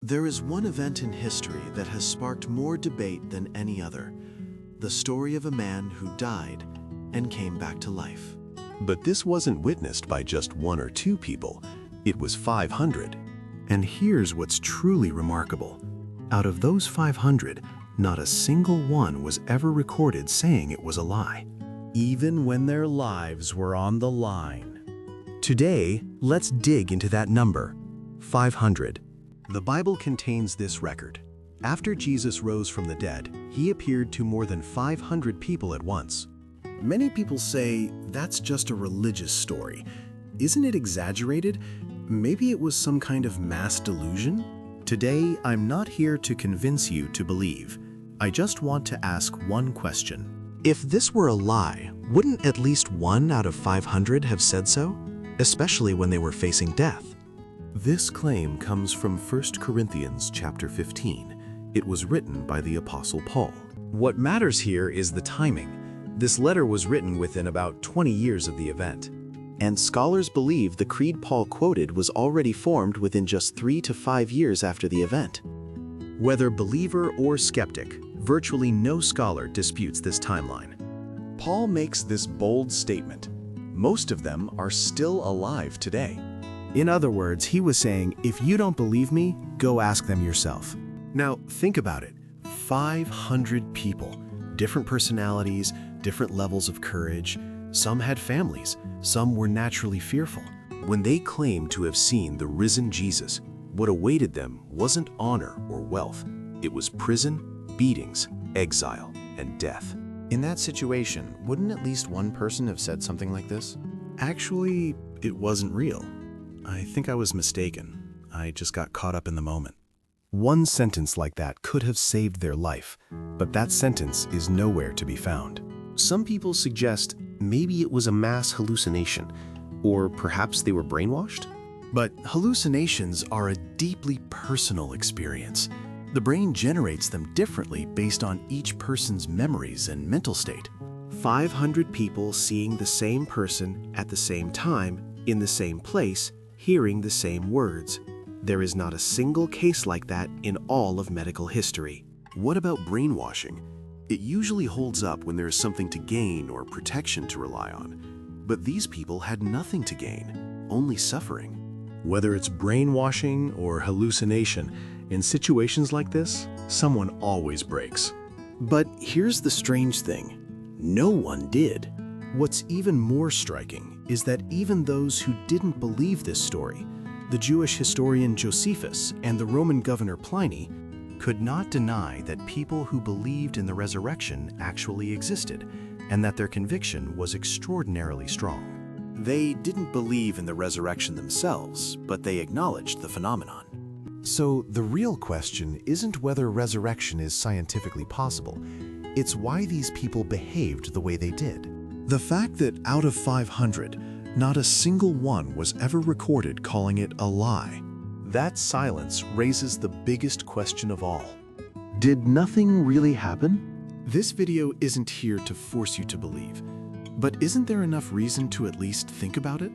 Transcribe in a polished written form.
There is one event in history that has sparked more debate than any other. The story of a man who died and came back to life. But this wasn't witnessed by just one or two people. It was 500. And here's what's truly remarkable. Out of those 500, not a single one was ever recorded saying it was a lie. Even when their lives were on the line. Today, let's dig into that number, 500. The Bible contains this record. After Jesus rose from the dead, he appeared to more than 500 people at once. Many people say that's just a religious story. Isn't it exaggerated? Maybe it was some kind of mass delusion? Today, I'm not here to convince you to believe. I just want to ask one question. If this were a lie, wouldn't at least 1 out of 500 have said so? Especially when they were facing death. This claim comes from 1 Corinthians chapter 15. It was written by the Apostle Paul. What matters here is the timing. This letter was written within about 20 years of the event. And scholars believe the creed Paul quoted was already formed within just 3 to 5 years after the event. Whether believer or skeptic, virtually no scholar disputes this timeline. Paul makes this bold statement. Most of them are still alive today. In other words, he was saying, if you don't believe me, go ask them yourself. Now, think about it. 500 people, different personalities, different levels of courage. Some had families, some were naturally fearful. When they claimed to have seen the risen Jesus, what awaited them wasn't honor or wealth. It was prison, beatings, exile, and death. In that situation, wouldn't at least one person have said something like this? Actually, it wasn't real. I think I was mistaken. I just got caught up in the moment. One sentence like that could have saved their life, but that sentence is nowhere to be found. Some people suggest maybe it was a mass hallucination, or perhaps they were brainwashed? But hallucinations are a deeply personal experience. The brain generates them differently based on each person's memories and mental state. 500 people seeing the same person at the same time, in the same place, hearing the same words. There is not a single case like that in all of medical history. What about brainwashing? It usually holds up when there is something to gain or protection to rely on. But these people had nothing to gain, only suffering. Whether it's brainwashing or hallucination, in situations like this, someone always breaks. But here's the strange thing. No one did. What's even more striking is that even those who didn't believe this story, the Jewish historian Josephus and the Roman governor Pliny, could not deny that people who believed in the resurrection actually existed, and that their conviction was extraordinarily strong. They didn't believe in the resurrection themselves, but they acknowledged the phenomenon. So the real question isn't whether resurrection is scientifically possible. It's why these people behaved the way they did. The fact that out of 500, not a single one was ever recorded calling it a lie. That silence raises the biggest question of all. Did nothing really happen? This video isn't here to force you to believe, but isn't there enough reason to at least think about it?